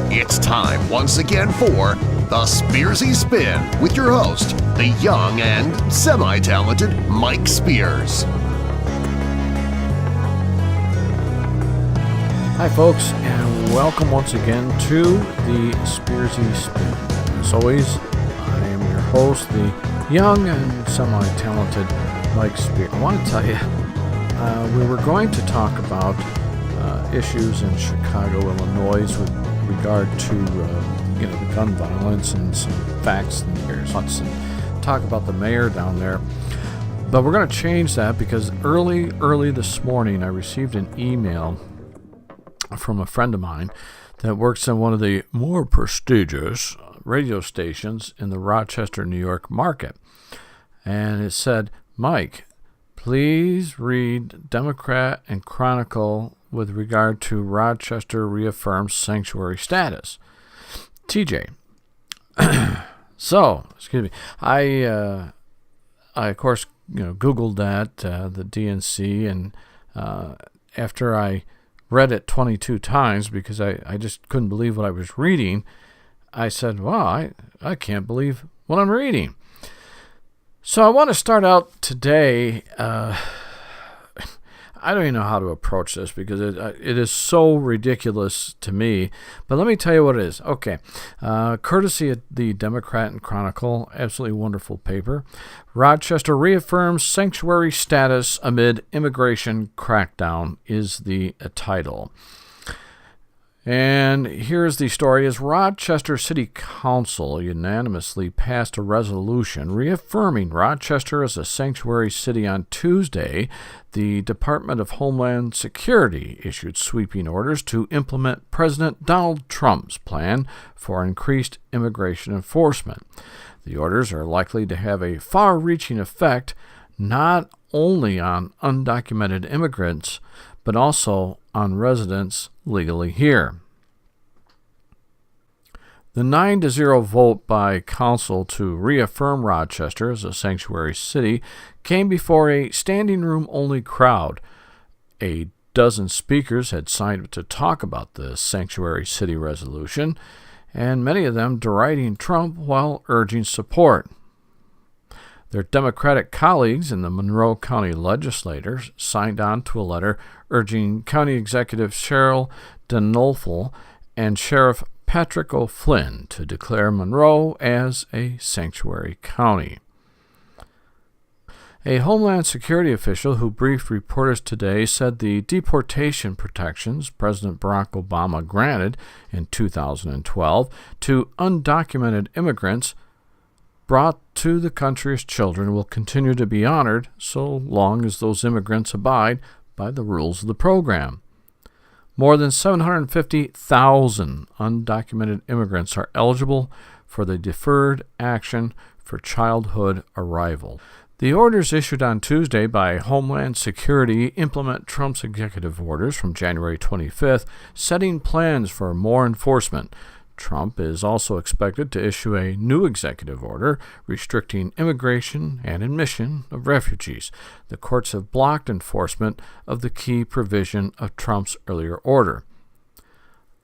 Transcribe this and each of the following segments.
It's time once again for the Spearsy Spin with your host, the young and semi-talented Mike Spears. Hi folks, and welcome once again to the Spearsy Spin. As always, I am your host, the young and semi-talented Mike Spears. I want to tell you, we were going to talk about issues in Chicago, Illinois with regard to the gun violence and some facts and figures and talk about the mayor down there. But we're going to change that because early this morning I received an email from a friend of mine that works in one of the more prestigious radio stations in the Rochester, New York market. And it said, Mike, please read Democrat and Chronicle with regard to Rochester reaffirms sanctuary status. TJ. So, excuse me. I of course, Googled that, the DNC, and after I read it 22 times because I just couldn't believe what I was reading, I said, wow, I can't believe what I'm reading. So I want to start out today. I don't even know how to approach this because it is so ridiculous to me. But let me tell you what it is. Okay. Courtesy of the Democrat and Chronicle, absolutely wonderful paper. Rochester reaffirms sanctuary status amid immigration crackdown is the title. And here's the story. As Rochester City Council unanimously passed a resolution reaffirming Rochester as a sanctuary city on Tuesday, the Department of Homeland Security issued sweeping orders to implement President Donald Trump's plan for increased immigration enforcement. The orders are likely to have a far-reaching effect not only on undocumented immigrants, but also on residents legally here. The 9-0 vote by council to reaffirm Rochester as a sanctuary city came before a standing room only crowd. A dozen speakers had signed to talk about the sanctuary city resolution, and many of them deriding Trump while urging support. Their Democratic colleagues in the Monroe County legislators signed on to a letter urging County Executive Cheryl Denolfo and Sheriff Patrick O'Flynn to declare Monroe as a sanctuary county. A Homeland Security official who briefed reporters today said the deportation protections President Barack Obama granted in 2012 to undocumented immigrants brought to the country as children will continue to be honored so long as those immigrants abide by the rules of the program. More than 750,000 undocumented immigrants are eligible for the Deferred Action for Childhood Arrival. The orders issued on Tuesday by Homeland Security implement Trump's executive orders from January 25th, setting plans for more enforcement. Trump is also expected to issue a new executive order restricting immigration and admission of refugees. The courts have blocked enforcement of the key provision of Trump's earlier order.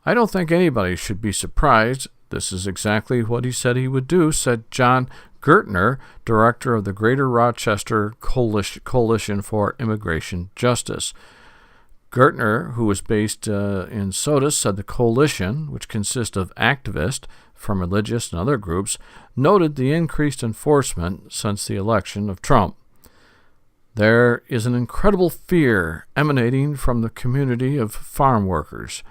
I don't think anybody should be surprised. This is exactly what he said he would do, said John Gertner, director of the Greater Rochester Coalition for Immigration Justice. Gertner, who was based in Sodus, said the coalition, which consists of activists from religious and other groups, noted the increased enforcement since the election of Trump. There is an incredible fear emanating from the community of farm workers.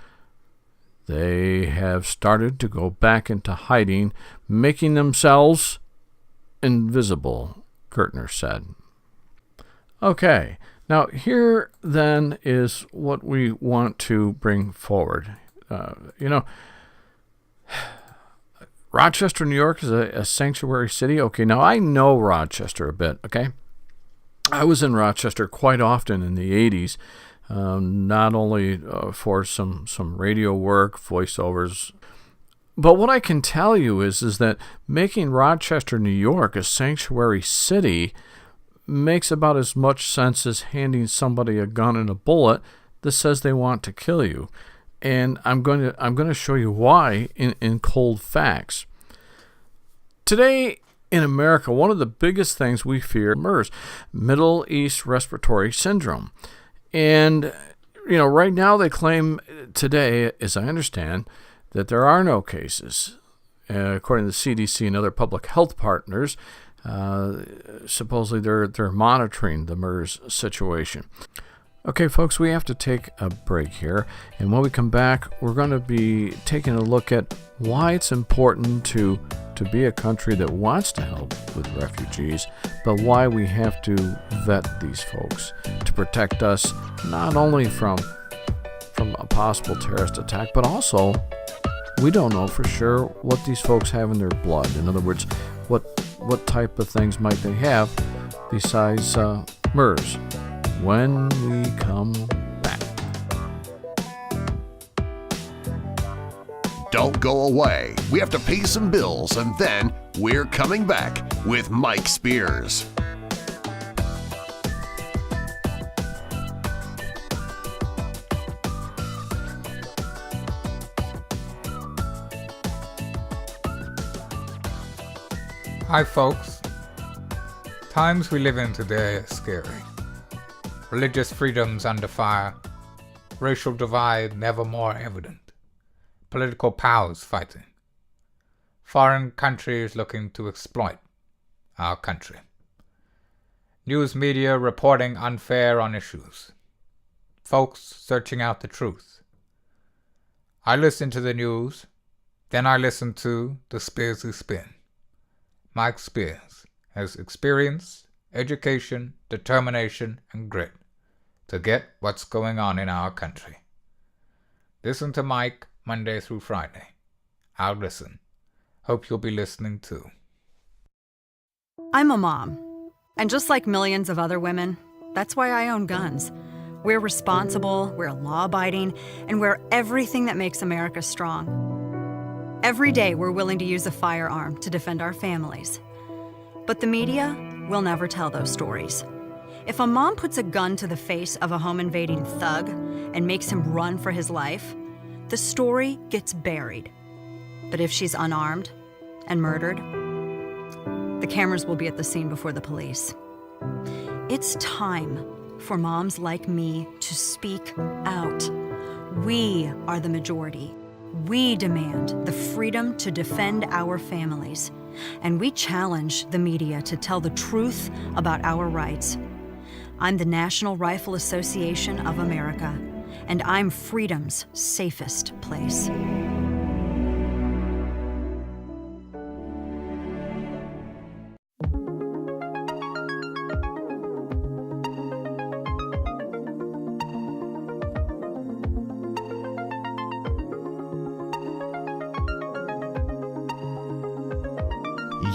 They have started to go back into hiding, making themselves invisible, Gertner said. Okay. Now, here, then, is what we want to bring forward. Rochester, New York is a sanctuary city. Okay, now I know Rochester a bit, okay? I was in Rochester quite often in the 80s, not only for some radio work, voiceovers, But what I can tell you is that making Rochester, New York a sanctuary city makes about as much sense as handing somebody a gun and a bullet that says they want to kill you. And I'm going to show you why in cold facts. Today in America, one of the biggest things we fear is MERS, Middle East Respiratory Syndrome. And right now they claim today, as I understand, that there are no cases. According to the CDC and other public health partners, supposedly they're monitoring the MERS situation. Okay, folks, we have to take a break here. And when we come back, we're going to be taking a look at why it's important to be a country that wants to help with refugees, but why we have to vet these folks to protect us not only from a possible terrorist attack, but also we don't know for sure what these folks have in their blood. In other words, what type of things might they have besides MERS when we come back. Don't go away. We have to pay some bills, and then we're coming back with Mike Spears. Hi folks. Times we live in today are scary. Religious freedoms under fire. Racial divide never more evident. Political powers fighting. Foreign countries looking to exploit our country. News media reporting unfair on issues. Folks searching out the truth. I listen to the news, then I listen to the Spearsy Spin. Mike Spears has experience, education, determination, and grit to get what's going on in our country. Listen to Mike Monday through Friday. I'll listen. Hope you'll be listening too. I'm a mom, and just like millions of other women, that's why I own guns. We're responsible, we're law-abiding, and we're everything that makes America strong. Every day we're willing to use a firearm to defend our families. But the media will never tell those stories. If a mom puts a gun to the face of a home-invading thug and makes him run for his life, the story gets buried. But if she's unarmed and murdered, the cameras will be at the scene before the police. It's time for moms like me to speak out. We are the majority. We demand the freedom to defend our families, and we challenge the media to tell the truth about our rights. I'm the National Rifle Association of America, and I'm freedom's safest place.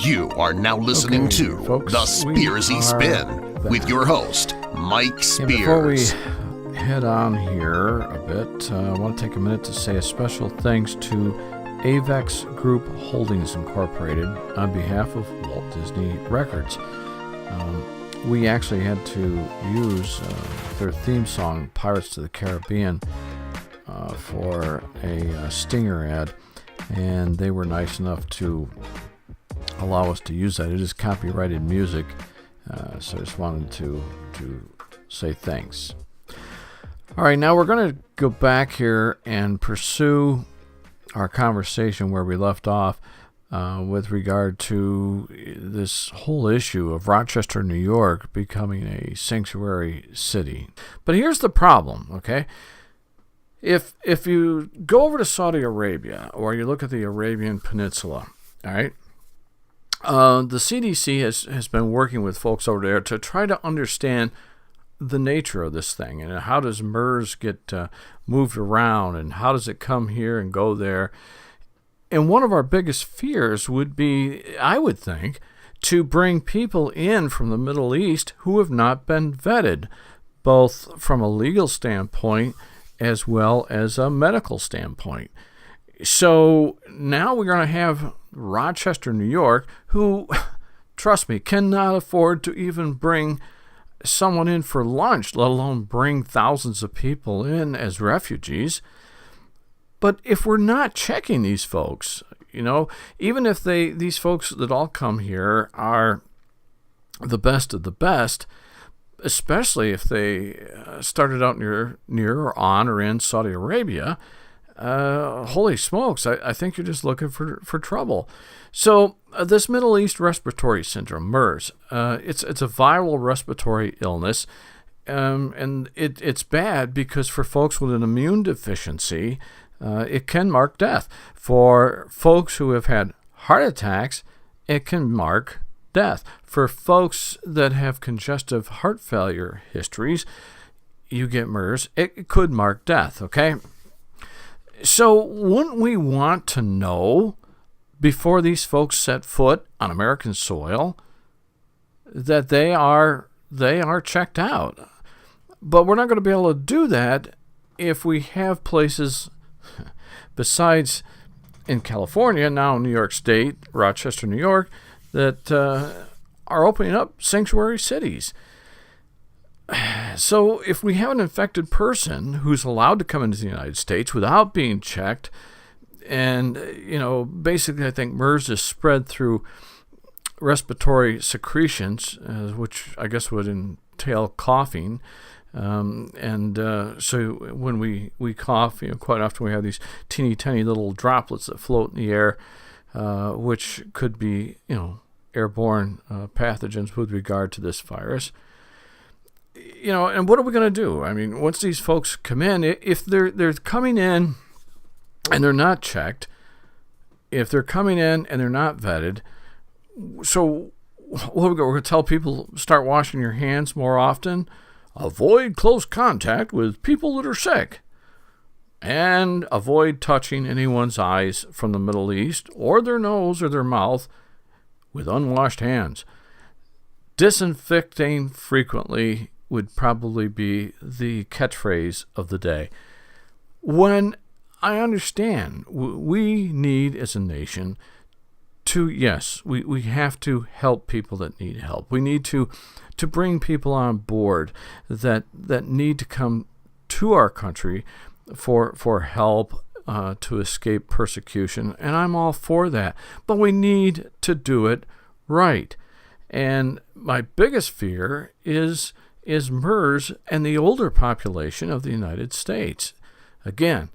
You are now listening to folks, The Spearsy Spin with your host, Mike Spears. Before we head on here a bit, I want to take a minute to say a special thanks to Avex Group Holdings Incorporated on behalf of Walt Disney Records. We actually had to use their theme song, Pirates of the Caribbean, for a Stinger ad, and they were nice enough to allow us to use that. It is copyrighted music, so I just wanted to say thanks. All right, now we're going to go back here and pursue our conversation where we left off with regard to this whole issue of Rochester, New York becoming a sanctuary city. But here's the problem, okay? If you go over to Saudi Arabia or you look at the Arabian Peninsula, all right, the CDC has been working with folks over there to try to understand the nature of this thing and how does MERS get moved around and how does it come here and go there. And one of our biggest fears would be, I would think, to bring people in from the Middle East who have not been vetted, both from a legal standpoint as well as a medical standpoint. So now we're going to have Rochester, New York, who, trust me, cannot afford to even bring someone in for lunch, let alone bring thousands of people in as refugees. But if we're not checking these folks, even if these folks that all come here are the best of the best, especially if they started out near or on or in Saudi Arabia, holy smokes, I think you're just looking for trouble. So this Middle East Respiratory Syndrome, MERS, it's a viral respiratory illness, and it's bad because for folks with an immune deficiency, it can mark death. For folks who have had heart attacks, it can mark death. For folks that have congestive heart failure histories, you get MERS, it could mark death, okay? So wouldn't we want to know before these folks set foot on American soil that they are checked out? But we're not going to be able to do that if we have places besides in California, now New York State, Rochester, New York, that are opening up sanctuary cities. So if we have an infected person who's allowed to come into the United States without being checked, and, basically I think MERS is spread through respiratory secretions, which I guess would entail coughing. So when we cough, quite often we have these teeny tiny little droplets that float in the air, which could be, airborne pathogens with regard to this virus. And what are we going to do? I mean, once these folks come in, if they're coming in and they're not checked, if they're coming in and they're not vetted, so we're going to tell people start washing your hands more often, avoid close contact with people that are sick, and avoid touching anyone's eyes from the Middle East or their nose or their mouth with unwashed hands. Disinfecting frequently would probably be the catchphrase of the day. When I understand we need as a nation to, yes, we have to help people that need help. We need to bring people on board that need to come to our country for help to escape persecution, and I'm all for that. But we need to do it right. And my biggest fear is MERS and the older population of the United States. Again,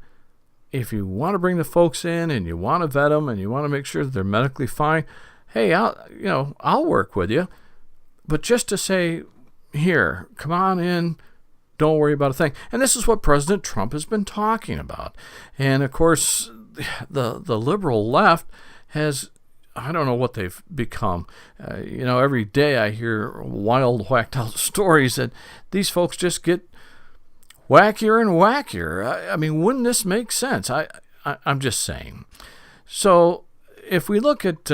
if you want to bring the folks in and you want to vet them and you want to make sure that they're medically fine, hey, I'll work with you. But just to say, here, come on in, don't worry about a thing. And this is what President Trump has been talking about. And of course, the liberal left has, I don't know what they've become. Every day I hear wild, whacked out stories that these folks just get wackier and wackier. I mean, wouldn't this make sense? I'm just saying. So if we look at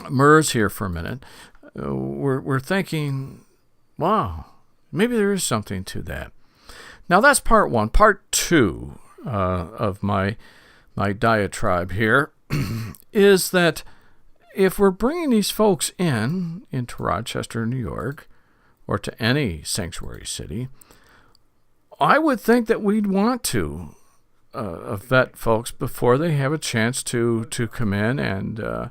MERS here for a minute, we're thinking, wow, maybe there is something to that. Now that's part one. Part two of my diatribe here is that if we're bringing these folks into Rochester, New York, or to any sanctuary city, I would think that we'd want to vet folks before they have a chance to come in and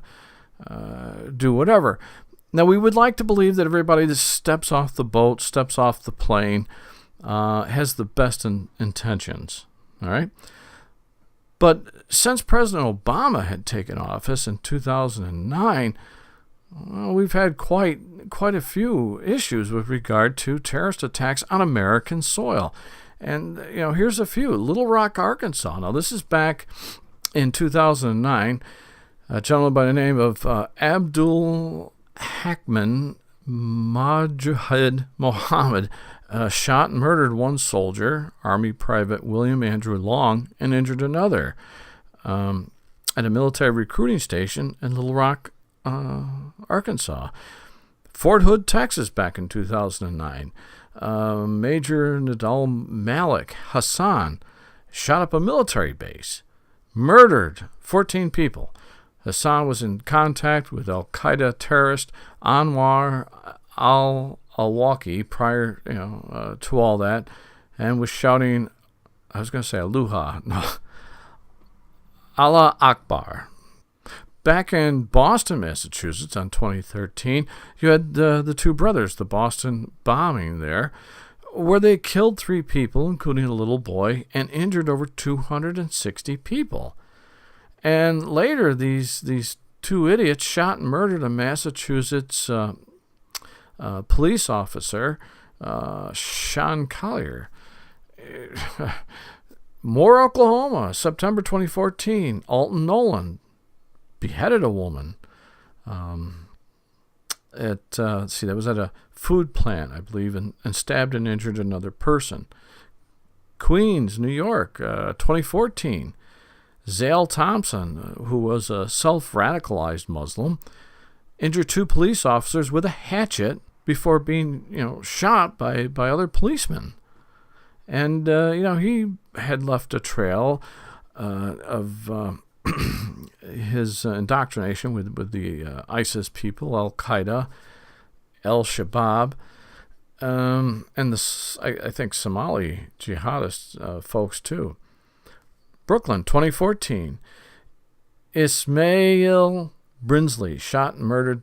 do whatever. Now, we would like to believe that everybody that steps off the boat, steps off the plane, has the best intentions, all right? But since President Obama had taken office in 2009, we've had quite a few issues with regard to terrorist attacks on American soil. And, here's a few. Little Rock, Arkansas. Now, this is back in 2009. A gentleman by the name of Abdul Hakman Mujahid Mohammed shot and murdered one soldier, Army Private William Andrew Long, and injured another at a military recruiting station in Little Rock, Arkansas. Fort Hood, Texas, back in 2009. Major Nadal Malik Hassan shot up a military base. murdered 14 people. Hassan was in contact with al-Qaeda terrorist Anwar al-Awlaki prior to all that, and was shouting, I was going to say Aloha, no, Allah Akbar. Back in Boston, Massachusetts, on 2013, you had the two brothers, the Boston bombing there, where they killed 3 people, including a little boy, and injured over 260 people. And later, these 2 idiots shot and murdered a Massachusetts police officer, Sean Collier. Moore, Oklahoma, September 2014, Alton Nolan beheaded a woman. That was at a food plant, I believe, and stabbed and injured another person. Queens, New York, 2014. Zale Thompson, who was a self-radicalized Muslim, injured 2 police officers with a hatchet before being, shot by other policemen. And, he had left a trail of his indoctrination with the ISIS people, Al-Qaeda, Al-Shabaab, and I think Somali jihadist folks too. Brooklyn, 2014. Ismail Brinsley shot and murdered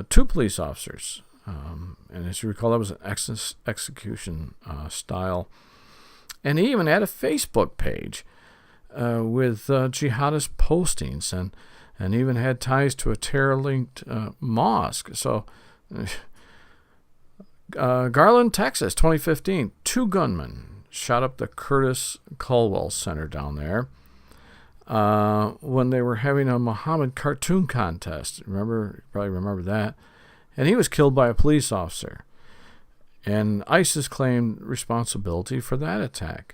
2 police officers. And as you recall, that was an execution style. And he even had a Facebook page with jihadist postings and even had ties to a terror-linked mosque. So, Garland, Texas, 2015. 2 gunmen shot up the Curtis Culwell Center down there when they were having a Muhammad cartoon contest. You probably remember that. And he was killed by a police officer. And ISIS claimed responsibility for that attack.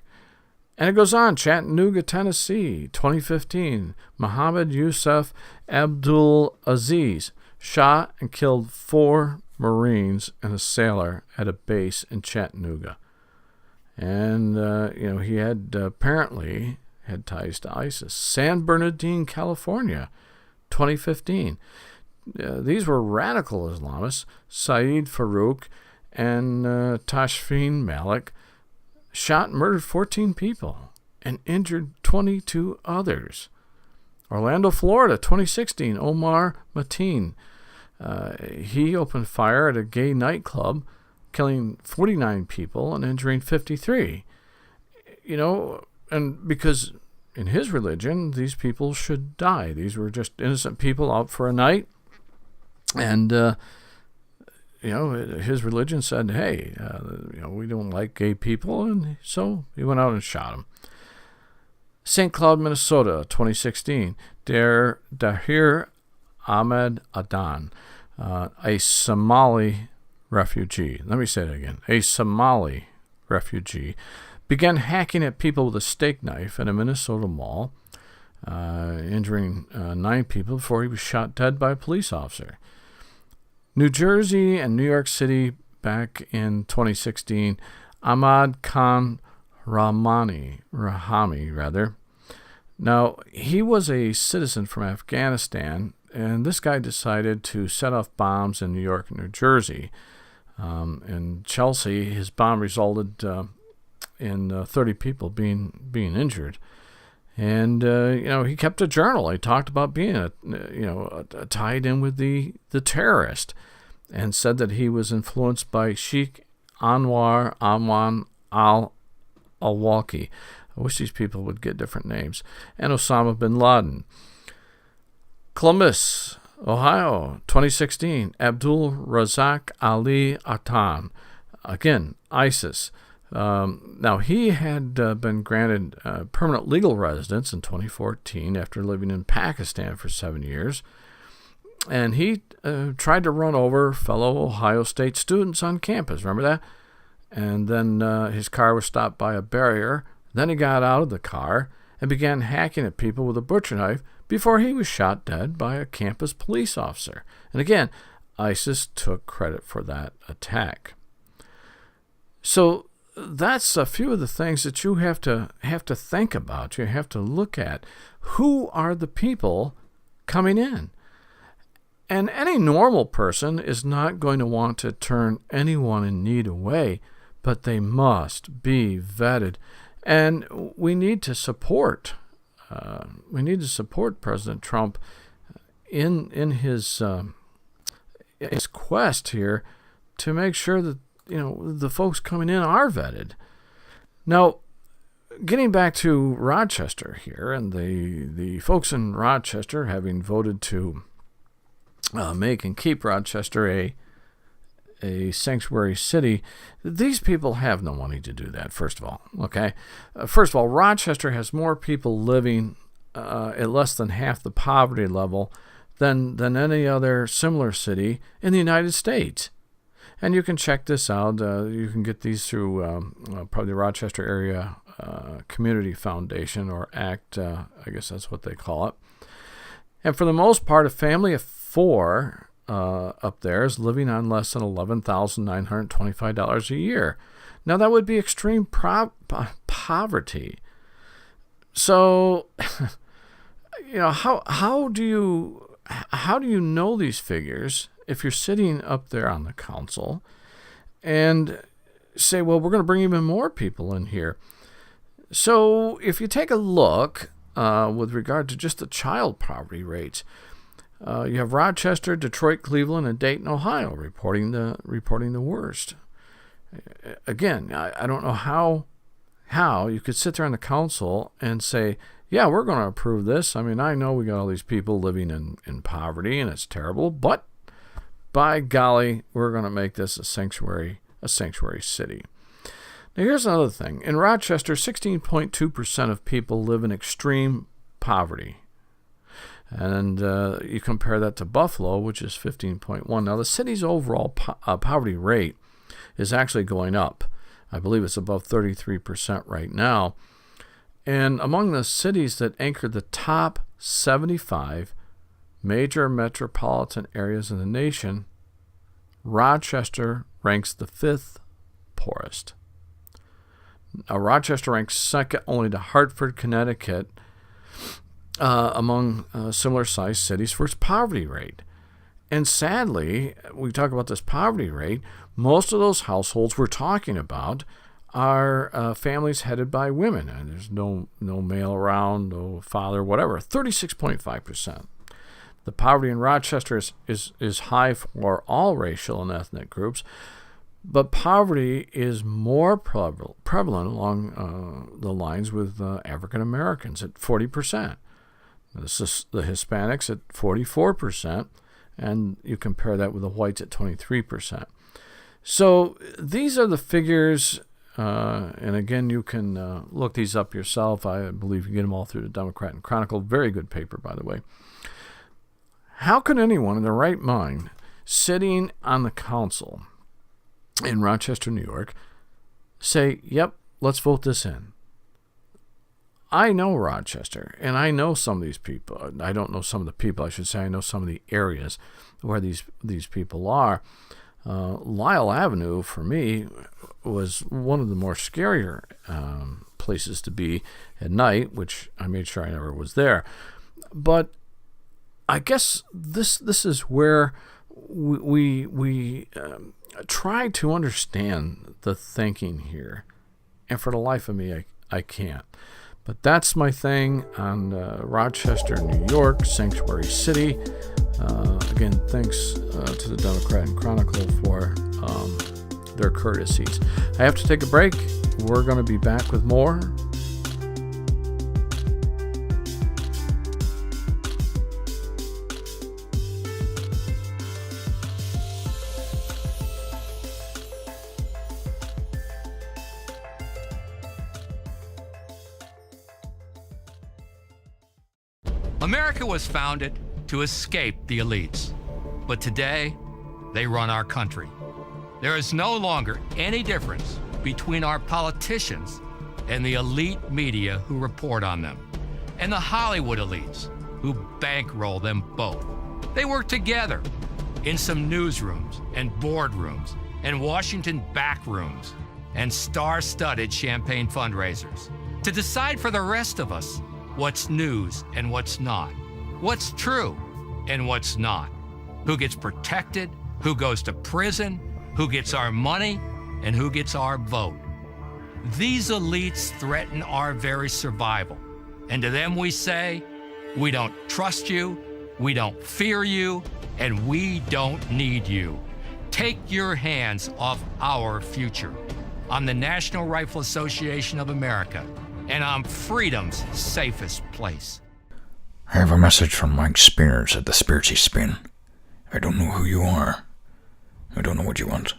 And it goes on. Chattanooga, Tennessee, 2015. Muhammad Yusuf Abdul Aziz shot and killed 4 Marines and a sailor at a base in Chattanooga. And, he had apparently had ties to ISIS. San Bernardino, California, 2015. These were radical Islamists. Saeed Farouk and Tashfeen Malik shot and murdered 14 people and injured 22 others. Orlando, Florida, 2016. Omar Mateen. He opened fire at a gay nightclub, killing 49 people and injuring 53. And because in his religion, these people should die. These were just innocent people out for a night. And, his religion said, hey, we don't like gay people. And so he went out and shot them. St. Cloud, Minnesota, 2016. Dahir Ahmed Adan, a Somali refugee. Let me say that again. A Somali refugee began hacking at people with a steak knife in a Minnesota mall, injuring 9 people before he was shot dead by a police officer. New Jersey and New York City back in 2016, Ahmad Khan Rahami. Now, he was a citizen from Afghanistan, and this guy decided to set off bombs in New York and New Jersey. In Chelsea, his bomb resulted in 30 people being injured. And, he kept a journal. He talked about being, tied in with the terrorist, and said that he was influenced by Sheikh Anwar Amman al-Awlaki. I wish these people would get different names. And Osama bin Laden. Columbus, Ohio, 2016. Abdul Razak Ali Atan. Again, ISIS. Now, he had been granted permanent legal residence in 2014 after living in Pakistan for 7 years. And he tried to run over fellow Ohio State students on campus. Remember that? And then his car was stopped by a barrier. Then he got out of the car and began hacking at people with a butcher knife before he was shot dead by a campus police officer. And again, ISIS took credit for that attack. So that's a few of the things that you have to think about. You have to look at who are the people coming in. And any normal person is not going to want to turn anyone in need away, but they must be vetted. And we need to support President Trump in his quest here to make sure that the folks coming in are vetted. Now, getting back to Rochester here, and the folks in Rochester having voted to make and keep Rochester a sanctuary city, these people have no money to do that, first of all, okay? First of all, Rochester has more people living at less than half the poverty level than any other similar city in the United States. And you can check this out. You can get these through probably the Rochester Area Community Foundation, or ACT, I guess that's what they call it. And for the most part, a family of 4 up there is living on less than $11,925 a year. Now, that would be extreme poverty. So, how do you know these figures if you're sitting up there on the council and say, well, we're going to bring even more people in here? So, if you take a look with regard to just the child poverty rates, you have Rochester, Detroit, Cleveland, and Dayton, Ohio reporting the worst. Again, I don't know how you could sit there on the council and say, yeah, we're going to approve this. I mean, I know we got all these people living in poverty and it's terrible, but by golly, we're going to make this a sanctuary city. Now, here's another thing. In Rochester, 16.2% of people live in extreme poverty. And you compare that to Buffalo, which is 15.1. Now, the city's overall poverty rate is actually going up. I believe it's above 33% right now. And among the cities that anchor the top 75 major metropolitan areas in the nation, Rochester ranks the 5th poorest. Now, Rochester ranks second only to Hartford, Connecticut, among similar-sized cities for its poverty rate. And sadly, we talk about this poverty rate, most of those households we're talking about are families headed by women. And there's no male around, no father, whatever, 36.5%. The poverty in Rochester is high for all racial and ethnic groups, but poverty is more prevalent along the lines with African Americans at 40%. This is the Hispanics at 44%, and you compare that with the whites at 23%. So these are the figures, and again, you can look these up yourself. I believe you get them all through the Democrat and Chronicle. Very good paper, by the way. How could anyone in their right mind, sitting on the council in Rochester, New York, say, yep, let's vote this in? I know Rochester, and I know some of these people. I don't know some of the people, I should say. I know some of the areas where these people are. Lyle Avenue, for me, was one of the more scarier places to be at night, which I made sure I never was there. But I guess this is where we try to understand the thinking here. And for the life of me, I can't. But that's my thing on Rochester, New York, Sanctuary City. Again, thanks to the Democrat and Chronicle for their courtesies. I have to take a break. We're going to be back with more. America was founded to escape the elites, but today they run our country. There is no longer any difference between our politicians and the elite media who report on them, and the Hollywood elites who bankroll them both. They work together in some newsrooms and boardrooms and Washington backrooms, and star-studded champagne fundraisers. To decide for the rest of us what's news and what's not, what's true and what's not, who gets protected, who goes to prison, who gets our money, and who gets our vote. These elites threaten our very survival, and to them we say, we don't trust you, we don't fear you, and we don't need you. Take your hands off our future. I'm the National Rifle Association of America, and I'm freedom's safest place. I have a message from Mike Spears at the Spearsy Spin. I don't know who you are. I don't know what you want.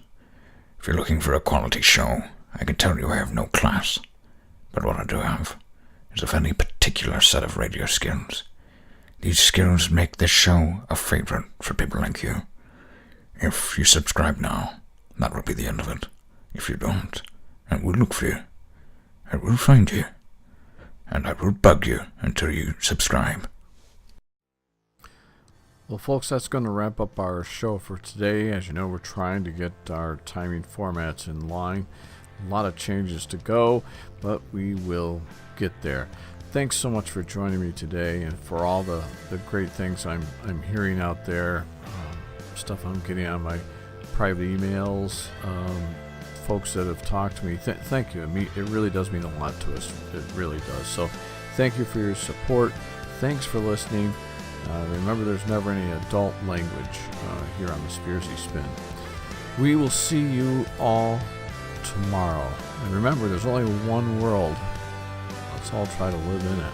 If you're looking for a quality show, I can tell you I have no class. But what I do have is a very particular set of radio skills. These skills make this show a favorite for people like you. If you subscribe now, that will be the end of it. If you don't, I will look for you. I will find you. And I will bug you until you subscribe. Well, folks, that's going to wrap up our show for today. As you know, we're trying to get our timing formats in line. A lot of changes to go, but we will get there. Thanks so much for joining me today and for all the great things I'm hearing out there, stuff I'm getting on my private emails, folks that have talked to me. Thank you. It really does mean a lot to us. It really does. So thank you for your support. Thanks for listening. Remember, there's never any adult language here on the Spearsy Spin. We will see you all tomorrow. And remember, there's only one world. Let's all try to live in it.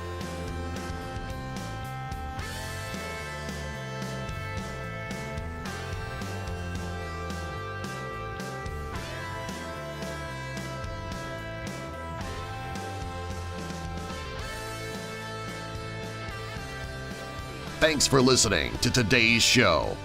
Thanks for listening to today's show.